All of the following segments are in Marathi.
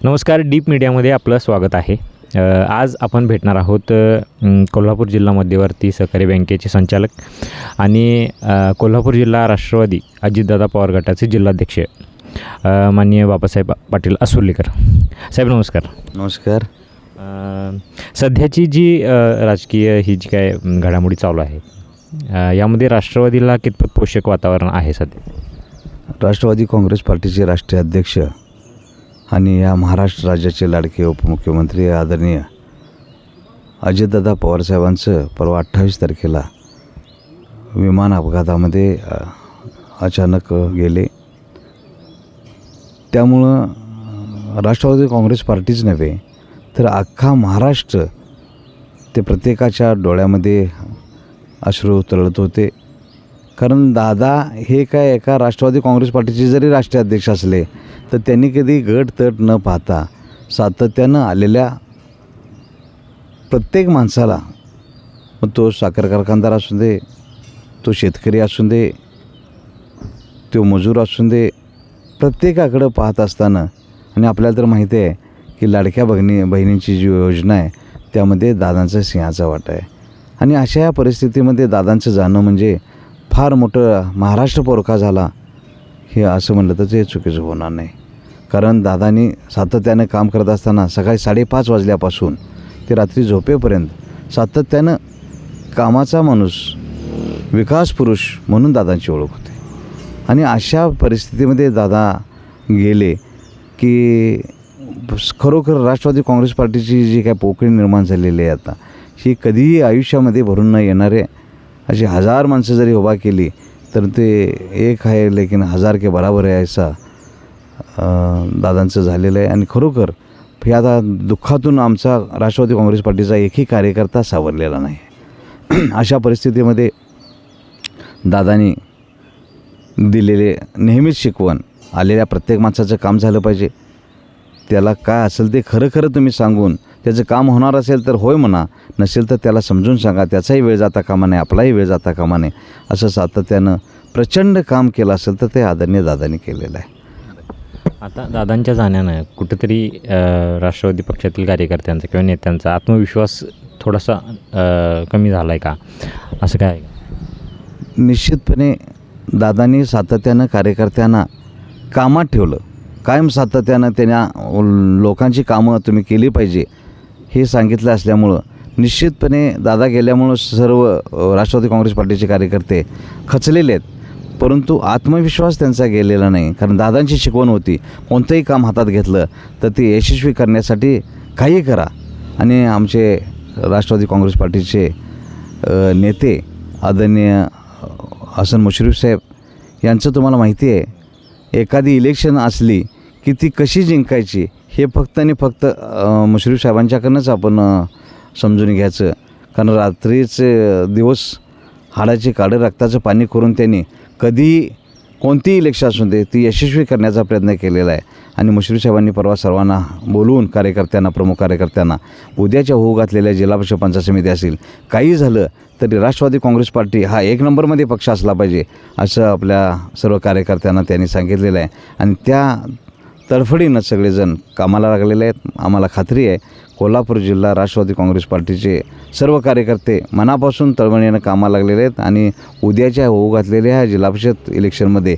नमस्कार, डीप मीडियामध्ये आपलं स्वागत आहे. आज आपण भेटणार आहोत कोल्हापूर जिल्हा मध्यवर्ती सहकारी बँकेचे संचालक आणि कोल्हापूर जिल्हा राष्ट्रवादी अजितदादा पवार गटाचे जिल्हाध्यक्ष माननीय बाबासाहेब पाटील असुर्लीकर. साहेब नमस्कार. नमस्कार. सध्याची जी राजकीय ही जी काय घडामोडी चालू आहे यामध्ये राष्ट्रवादीला कितपत पोषक वातावरण आहे सध्या? राष्ट्रवादी काँग्रेस पार्टीचे राष्ट्रीय अध्यक्ष आणि या महाराष्ट्र राज्याचे लाडके उपमुख्यमंत्री आदरणीय अजितदादा पवारसाहेबांचं परवा 28 तारखेला विमान अपघातामध्ये अचानक गेले. त्यामुळं राष्ट्रवादी काँग्रेस पार्टीच नव्हे तर अख्खा महाराष्ट्र ते प्रत्येकाच्या डोळ्यामध्ये अश्रू उतरत होते. कारण दादा हे काय एका राष्ट्रवादी काँग्रेस पार्टीचे जरी राष्ट्रीय अध्यक्ष असले तर त्यांनी कधी गट तट न पाहता सातत्यानं आलेल्या प्रत्येक माणसाला, मग तो साखर कारखानदार असू दे, तो शेतकरी असू दे, तो मजूर असू दे, प्रत्येकाकडं पाहत असताना, आणि आपल्याला तर माहिती आहे की लाडक्या बहिणींची जी योजना आहे त्यामध्ये दादांचा सिंहाचा वाटा आहे. आणि अशा या परिस्थितीमध्ये दादांचं जाणं म्हणजे फार मोठं महाराष्ट्र पोरखा झाला हे असं म्हणलं तर ते चुकीचं होणार नाही. कारण दादांनी सातत्यानं काम करत असताना सकाळी 5:30 वाजल्यापासून ते रात्री झोपेपर्यंत सातत्यानं कामाचा माणूस, विकास पुरुष म्हणून दादांची ओळख होते. आणि अशा परिस्थितीमध्ये दादा गेले की खरोखर राष्ट्रवादी काँग्रेस पार्टीची जी काय पोकळी निर्माण झालेली आहे आता, ही कधीही आयुष्यामध्ये भरून न येणारे अशी 1000 माणसं जरी उभा केली तर ते एक आहे लेकिन 1000 के बराबर आहे असा दादांचं झालेलं आहे. आणि खरोखर हे आता दुःखातून आमचा राष्ट्रवादी काँग्रेस पार्टीचा एकही कार्यकर्ता सावरलेला नाही. अशा परिस्थितीमध्ये दादांनी दिलेले नेहमीच शिकवण, आलेल्या प्रत्येक माणसाचं काम झालं पाहिजे, त्याला काय असेल ते खरं खरं तुम्ही सांगून त्याचं काम होणार असेल तर होय म्हणा, नसेल तर त्याला समजून सांगा, त्याचाही वेळ जाता कामा नये, आपलाही वेळ जाता कामा नये, असं सातत्यानं प्रचंड काम केलं असेल तर ते आदरणीय दादांनी केलेलं आहे. आता दादांच्या जाण्यानं कुठंतरी राष्ट्रवादी पक्षातील कार्यकर्त्यांचा किंवा नेत्यांचा आत्मविश्वास थोडासा कमी झाला आहे का, असं काय? निश्चितपणे दादांनी सातत्यानं कार्यकर्त्यांना कामात ठेवलं. कायम सातत्यानं त्यांना लोकांची कामं तुम्ही केली पाहिजे हे सांगितलं असल्यामुळं निश्चितपणे दादा गेल्यामुळं सर्व राष्ट्रवादी काँग्रेस पार्टीचे कार्यकर्ते खचलेले आहेत. परंतु आत्मविश्वास त्यांचा गेलेला नाही. कारण दादांची शिकवण होती, कोणतंही काम हातात घेतलं तर ते यशस्वी करण्यासाठी काही करा. आणि आमचे राष्ट्रवादी काँग्रेस पार्टीचे नेते आदरणीय हसन मुश्रीफ साहेब यांचं तुम्हाला माहिती आहे, एखादी इलेक्शन असली की ती कशी जिंकायची हे फक्त आणि फक्त मुश्रीफ साहेबांच्याकडनंच आपण समजून घ्यायचं. कारण रात्रीचे दिवस हाडाचे काढे रक्ताचं पाणी करून त्यांनी कधीही कोणतीही इलेक्शन असून दे ती यशस्वी करण्याचा प्रयत्न केलेला आहे. आणि मुश्रीफ साहेबांनी परवा सर्वांना बोलवून कार्यकर्त्यांना, प्रमुख कार्यकर्त्यांना, उद्याच्या होऊ घातलेल्या जिल्हा परिषद पंचायत समिती असेल, काही झालं तरी राष्ट्रवादी काँग्रेस पार्टी हा 1 नंबरमध्ये पक्ष असला पाहिजे असं आपल्या सर्व कार्यकर्त्यांना त्यांनी सांगितलेलं आहे. आणि त्या तडफडीनं सगळेजण कामाला लागलेले आहेत. आम्हाला खात्री आहे कोल्हापूर जिल्हा राष्ट्रवादी काँग्रेस पार्टीचे सर्व कार्यकर्ते मनापासून तळमळीनं कामाला लागलेले आहेत. आणि उद्याच्या होऊ घातलेल्या ह्या जिल्हा परिषद इलेक्शनमध्ये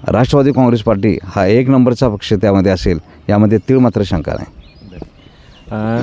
राष्ट्रवादी काँग्रेस पार्टी हा 1 नंबरचा पक्ष त्यामध्ये असेल यामध्ये तीळ मात्र शंका नाही.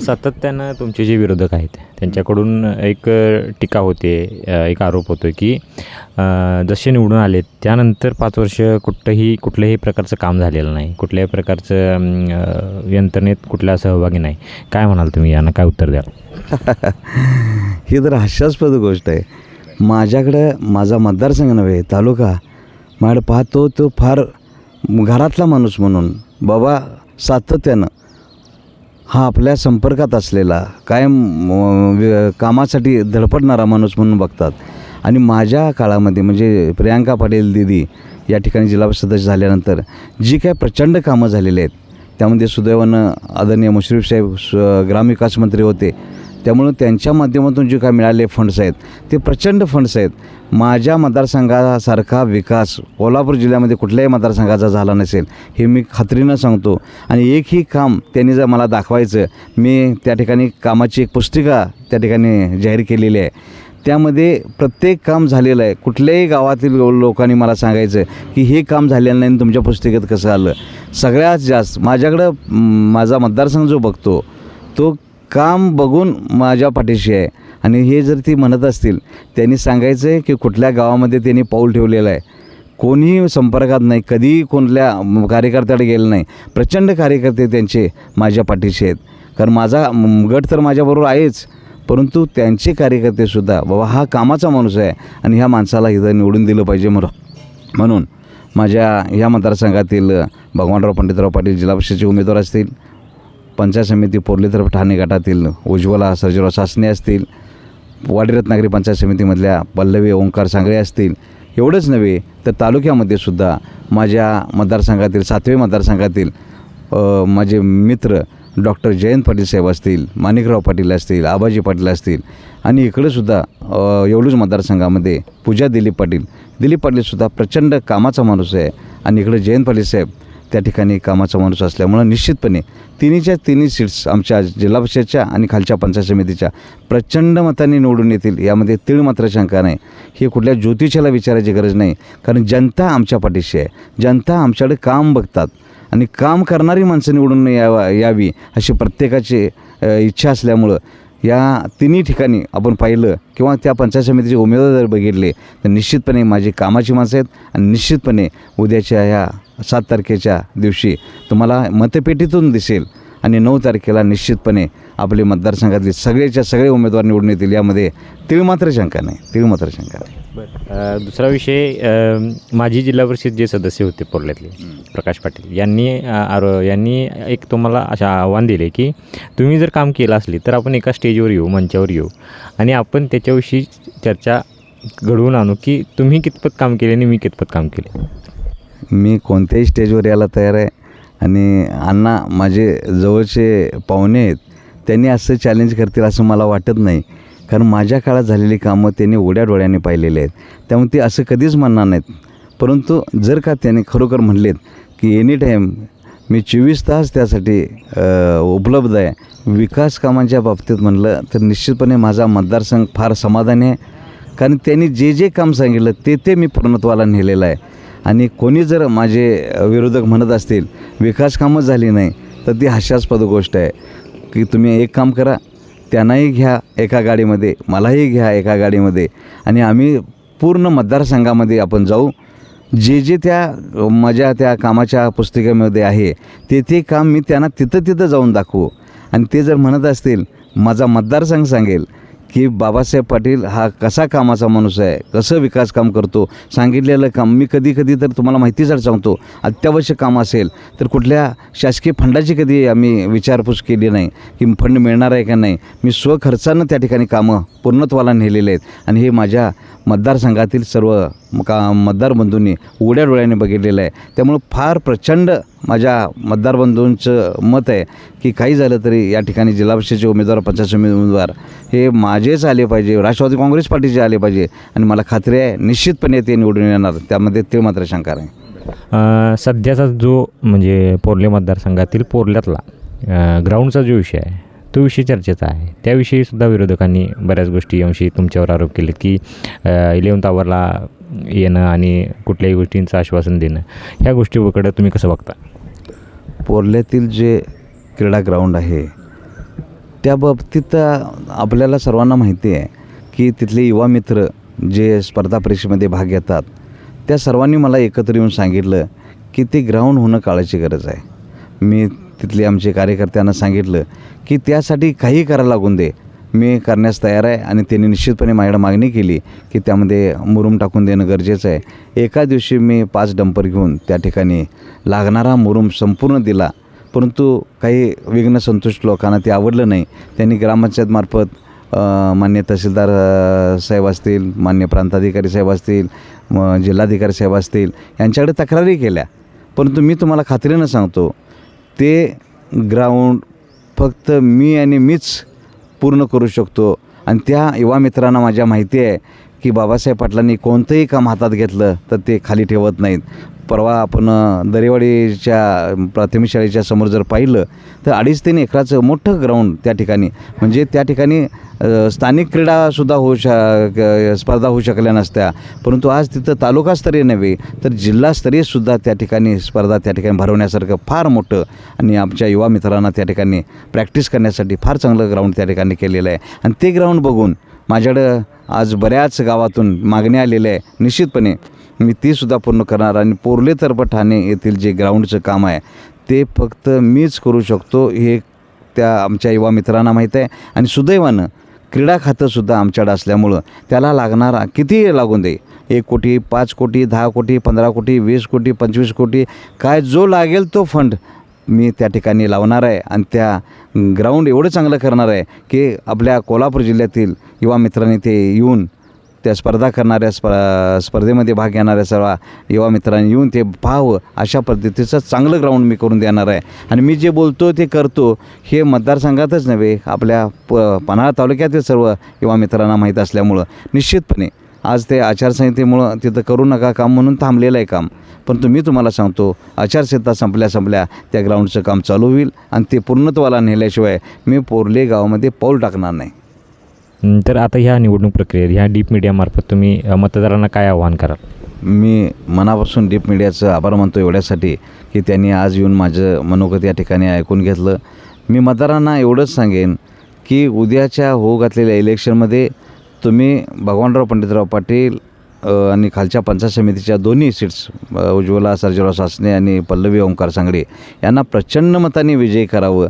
सातत्यानं तुमचे जे विरोधक आहेत त्यांच्याकडून एक टीका होते, एक आरोप होतो की जसे निवडून आले त्यानंतर 5 वर्ष कुठल्याही प्रकारचं काम झालेलं नाही, कुठल्याही प्रकारचं यंत्रणेत कुठल्या सहभागी नाही. काय म्हणाल तुम्ही, यांना काय उत्तर द्याल? ही तर हास्यास्पद गोष्ट आहे. माझ्याकडं माझा मतदारसंघ नव्हे, तालुका माझ्याकडे पाहतो तो फार घरातला माणूस म्हणून, बाबा सातत्यानं हा आपल्या संपर्कात असलेला, कायम कामासाठी धडपडणारा माणूस म्हणून बघतात. आणि माझ्या काळामध्ये म्हणजे प्रियांका पाटील दिदी या ठिकाणी जिल्हा सदस्य झाल्यानंतर जी काय प्रचंड कामं झालेली आहेत त्यामध्ये सुदैवानं आदरणीय मुश्रीफ साहेब ग्रामविकास मंत्री होते, त्यामुळं त्यांच्या माध्यमातून जे काय मिळाले फंड्स आहेत ते प्रचंड फंड्स आहेत. माझ्या मतदारसंघासारखा विकास कोल्हापूर जिल्ह्यामध्ये कुठल्याही मतदारसंघाचा झाला नसेल हे मी खात्रीनं सांगतो. आणि एकही काम त्यांनी जर मला दाखवायचं, मी त्या ठिकाणी कामाची एक पुस्तिका त्या ठिकाणी जाहीर केलेली आहे. त्यामध्ये प्रत्येक काम झालेलं आहे. कुठल्याही गावातील लोकांनी मला सांगायचं की हे काम झालेलं नाही, तुमच्या पुस्तिकेत कसं आलं. सगळ्यात जास्त माझ्याकडं माझा मतदारसंघ जो बघतो तो काम बघून माझ्या पाठीशी आहे. आणि हे जर ती म्हणत असतील, त्यांनी सांगायचं आहे की कुठल्या गावामध्ये त्यांनी पाऊल ठेवलेलं आहे, कोणीही संपर्कात नाही, कधीही कोणत्या कार्यकर्त्याकडे गेलं नाही. प्रचंड कार्यकर्ते त्यांचे माझ्या पाठीशी आहेत. कारण माझा गट तर माझ्याबरोबर आहेच, परंतु त्यांचे कार्यकर्तेसुद्धा बाबा हा कामाचा माणूस आहे आणि ह्या माणसाला इथं निवडून दिलं पाहिजे म्हणून माझ्या ह्या मतदारसंघातील भगवानराव पंडितराव पाटील जिल्हा परिषदेचे उमेदवार असतील, पंचायत समिती पोर्लेतर्फ ठाणे गटातील उज्ज्वला सर्जेराव सासणे असतील, वाडी रत्नागिरी पंचायत समितीमधल्या पल्लवी ओंकार सांगळे असतील. एवढंच नव्हे तर तालुक्यामध्ये सुद्धा माझ्या मतदारसंघातील 7वे मतदारसंघातील माझे मित्र डॉक्टर जयंत पाटील साहेब असतील, माणिकराव पाटील असतील, आबाजी पाटील असतील. आणि इकडंसुद्धा येवलूज मतदारसंघामध्ये पूजा दिलीप पाटीलसुद्धा प्रचंड कामाचा माणूस आहे. आणि इकडं जयंत पाटील साहेब त्या ठिकाणी कामाचा माणूस असल्यामुळं निश्चितपणे तिन्ही सीट्स आमच्या जिल्हा परिषदच्या आणि खालच्या पंचायत समितीच्या प्रचंड मतांनी निवडून येतील. यामध्ये तीळ मात्र शंका नाही. हे कुठल्या ज्योतिषाला विचारायची गरज नाही, कारण जनता आमच्या पाठीशी आहे. जनता आमच्याकडे काम बघतात आणि काम करणारी माणसं निवडून यावी अशी प्रत्येकाची इच्छा असल्यामुळं या तिन्ही ठिकाणी आपण पाहिलं किंवा त्या पंचायत समितीचे उमेदवार जर बघितले तर निश्चितपणे माझी कामाची माणसं आहेत. आणि निश्चितपणे उद्याच्या ह्या 7 तारखेच्या दिवशी तुम्हाला मतपेटीतून दिसेल. आणि 9 तारखेला निश्चितपणे आपले मतदारसंघातले सगळे उमेदवार निवडून येतील. यामध्ये तीळ मात्र शंका नाही. बरं, दुसरा विषय, माजी जिल्हा परिषद जे सदस्य होते पोर्ल्यातले प्रकाश पाटील यांनी एक तुम्हाला असं आव्हान दिले की तुम्ही जर काम केलं असले तर आपण एका स्टेजवर येऊ, मंचावर येऊ आणि आपण त्याच्याविषयी चर्चा घडवून आणू की तुम्ही कितपत काम केले आणि मी कितपत काम केले. मी कोणत्याही स्टेजवर यायला तयार आहे. आणि अण्णा माझे जवळचे पाहुणे आहेत, त्यांनी असं चॅलेंज करतील असं मला वाटत नाही. कारण माझ्या काळात झालेली कामं त्यांनी उघड्या डोळ्याने पाहिलेली आहेत. त्यामुळे ते असं कधीच म्हणणार नाहीत. परंतु जर का त्यांनी खरोखर म्हणलेत की एनी टाईम मी 24 तास त्यासाठी उपलब्ध आहे विकास कामांच्या बाबतीत म्हणलं तर निश्चितपणे माझा मतदारसंघ फार समाधानी आहे. कारण त्यांनी जे काम सांगितलं ते मी पूर्णत्वाला नेलेलं आहे. आणि कोणी जर माझे विरोधक म्हणत असतील विकास कामं झाली नाही तर ती हास्यास्पद गोष्ट आहे की तुम्ही एक काम करा, त्यांनाही घ्या एका गाडीमध्ये, मलाही घ्या एका गाडीमध्ये आणि आम्ही पूर्ण मतदारसंघामध्ये आपण जाऊ. जे त्या माझ्या त्या कामाच्या पुस्तिकेमध्ये आहे ते काम मी त्यांना तिथं जाऊन दाखवू. आणि ते जर म्हणत असतील, माझा मतदारसंघ सांगेल की बाबासाहेब पाटील हा कसा कामाचा माणूस आहे, कसं विकास काम करतो, सांगितलेलं काम मी कधी तर तुम्हाला माहितीसाठी सांगतो. अत्यावश्यक काम असेल तर कुठल्या शासकीय फंडाची कधी आम्ही विचारपूस केली नाही की फंड मिळणार आहे का नाही. मी स्वखर्चानं त्या ठिकाणी कामं पूर्णत्वाला नेलेले आहेत. आणि हे माझ्या मतदारसंघातील सर्व मतदार बंधूंनी उघड्या डोळ्याने बघितलेलं आहे. त्यामुळं फार प्रचंड माझ्या मतदार बंधूंचं मत आहे की काही झालं तरी या ठिकाणी जिल्हा परिषदेचे उमेदवार, पंचायत समिती उमेदवार हे माझेच आले पाहिजे, राष्ट्रवादी काँग्रेस पार्टीचे आले पाहिजे. आणि मला खात्री आहे निश्चितपणे ते निवडून येणार, त्यामध्ये ते मात्र शंका नाही. सध्याचा जो म्हणजे पोर्ले मतदारसंघातील पोर्ल्यातला ग्राउंडचा जो विषय आहे तो विषय चर्चेचा आहे. त्याविषयी सुद्धा विरोधकांनी बऱ्याच गोष्टी अंशी तुमच्यावर आरोप केले की 11th आवरला येणं आणि कुठल्याही गोष्टींचं आश्वासन देणं, ह्या गोष्टीकडे तुम्ही कसं बघता. पोर्ल्यातील जे क्रीडा ग्राउंड आहे त्या बाबतीत आपल्याला सर्वांना माहिती आहे की तिथले युवा मित्र जे स्पर्धा परीक्षेमध्ये भाग घेतात त्या सर्वांनी मला एकत्र येऊन सांगितलं की ते ग्राउंड होणं काळाची गरज आहे. मी तिथले आमचे कार्यकर्त्यांना सांगितलं की त्यासाठी काही करायला लागून दे, मी करण्यास तयार आहे. आणि त्यांनी निश्चितपणे माझ्याकडे मागणी केली की त्यामध्ये मुरुम टाकून देणं गरजेचं आहे. एका दिवशी मी 5 डंपर घेऊन त्या ठिकाणी लागणारा मुरुम संपूर्ण दिला. परंतु काही विघ्न संतुष्ट लोकांना ते आवडलं नाही. त्यांनी ग्रामपंचायतमार्फत मान्य तहसीलदार साहेब असतील, मान्य प्रांताधिकारी साहेब असतील, जिल्हाधिकारी साहेब असतील यांच्याकडे तक्रारी केल्या. परंतु मी तुम्हाला खात्रीनं सांगतो ते ग्राउंड फक्त मी आणि मीच पूर्ण करू शकतो. आणि त्या युवा मित्रांना माझ्या माहिती आहे की बाबासाहेब पाटलांनी कोणतंही काम हातात घेतलं तर ते खाली ठेवत नाहीत. परवा आपण दरेवाडीच्या प्राथमिक शाळेच्या समोर जर पाहिलं तर 2.5-3 एकराचं मोठं ग्राउंड त्या ठिकाणी, म्हणजे त्या ठिकाणी स्थानिक क्रीडासुद्धा स्पर्धा होऊ शकल्या नसत्या, परंतु आज तिथं तालुकास्तरीय नव्हे तर जिल्हास्तरीयसुद्धा त्या ठिकाणी स्पर्धा त्या ठिकाणी भरवण्यासारखं फार मोठं आणि आमच्या युवा मित्रांना त्या ठिकाणी प्रॅक्टिस करण्यासाठी फार चांगलं ग्राउंड त्या ठिकाणी केलेलं आहे. आणि ते ग्राउंड बघून माझ्याकडं आज बऱ्याच गावातून मागणी आलेली आहे. निश्चितपणे मी तीसुद्धा पूर्ण करणार. आणि पोर्ले तर्फे ठाणे येथील जे ग्राउंडचं काम आहे ते फक्त मीच करू शकतो हे त्या आमच्या युवा मित्रांना माहीत आहे. आणि सुदैवानं क्रीडा खातंसुद्धा आमच्याकडं असल्यामुळं त्याला लागणारा किती लागून दे, 1 कोटी, 5 कोटी, 10 कोटी, 15 कोटी, 20 कोटी, 25 कोटी, काय जो लागेल तो फंड मी त्या ठिकाणी लावणार आहे. आणि त्या ग्राउंड एवढं चांगलं करणार आहे की आपल्या कोल्हापूर जिल्ह्यातील युवा मित्रांनी ते येऊन त्या स्पर्धा करणाऱ्या स्पर्धेमध्ये भाग घेणाऱ्या सर्व युवा मित्रांनी येऊन ते पाहावं, अशा पद्धतीचं चांगलं ग्राउंड मी करून देणार आहे. आणि मी जे बोलतो ते करतो हे मतदारसंघातच नव्हे, आपल्या पन्हाळा तालुक्यातील सर्व युवा मित्रांना माहीत असल्यामुळं निश्चितपणे आज ते आचारसंहितेमुळं तिथं करू नका काम म्हणून थांबलेलं आहे काम. परंतु मी तुम्हाला सांगतो आचारसंहिता संपल्या त्या ग्राउंडचं काम चालू होईल आणि ते पूर्णत्वाला नेल्याशिवाय मी पोर्ले गावामध्ये पाऊल टाकणार नाही. तर आता ह्या निवडणूक प्रक्रियेत ह्या डीप मीडियामार्फत तुम्ही मतदारांना काय आव्हान कराल? मी मनापासून डीप मीडियाचं आभार मानतो एवढ्यासाठी की त्यांनी आज येऊन माझं मनोगत या ठिकाणी ऐकून घेतलं. मी मतदारांना एवढंच सांगेन की उद्याच्या होऊ घातलेल्या इलेक्शनमध्ये तुम्ही भगवानराव पंडितराव पाटील आणि खालच्या पंचायत समितीच्या दोन्ही सीट्स उज्ज्वला सर्जेराव सासने आणि पल्लवी ओंकार सांगडे यांना प्रचंड मताने विजयी करावं.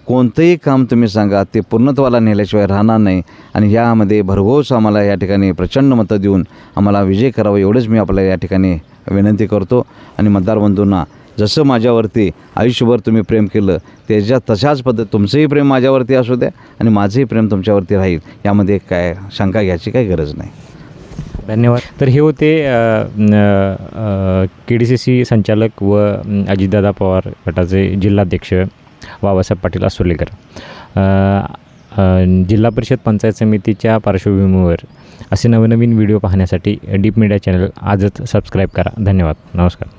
कोणतंही काम तुम्ही सांगा ते पूर्णत्वाला नेल्याशिवाय राहणार नाही. आणि ह्यामध्ये भरघोस आम्हाला या ठिकाणी प्रचंड मतं देऊन आम्हाला विजय करावं एवढंच मी आपल्याला या ठिकाणी विनंती करतो. आणि मतदार बंधूंना जसं माझ्यावरती आयुष्यभर तुम्ही प्रेम केलं तशाच पद्धत तुमचंही प्रेम माझ्यावरती असू द्या आणि माझंही प्रेम तुमच्यावरती राहील, यामध्ये काय शंका घ्यायची काही गरज नाही. धन्यवाद. तर हे होते KDCC संचालक व अजितदादा पवार गटाचे जिल्हाध्यक्ष बाबासाहेब पाटील असोलेकर. जिल्हा परिषद पंचायत समितीच्या पार्श्वभूमीवर असे नवनवीन व्हिडिओ पाहण्यासाठी डीप मीडिया चॅनल आजच सबस्क्राईब करा. धन्यवाद. नमस्कार.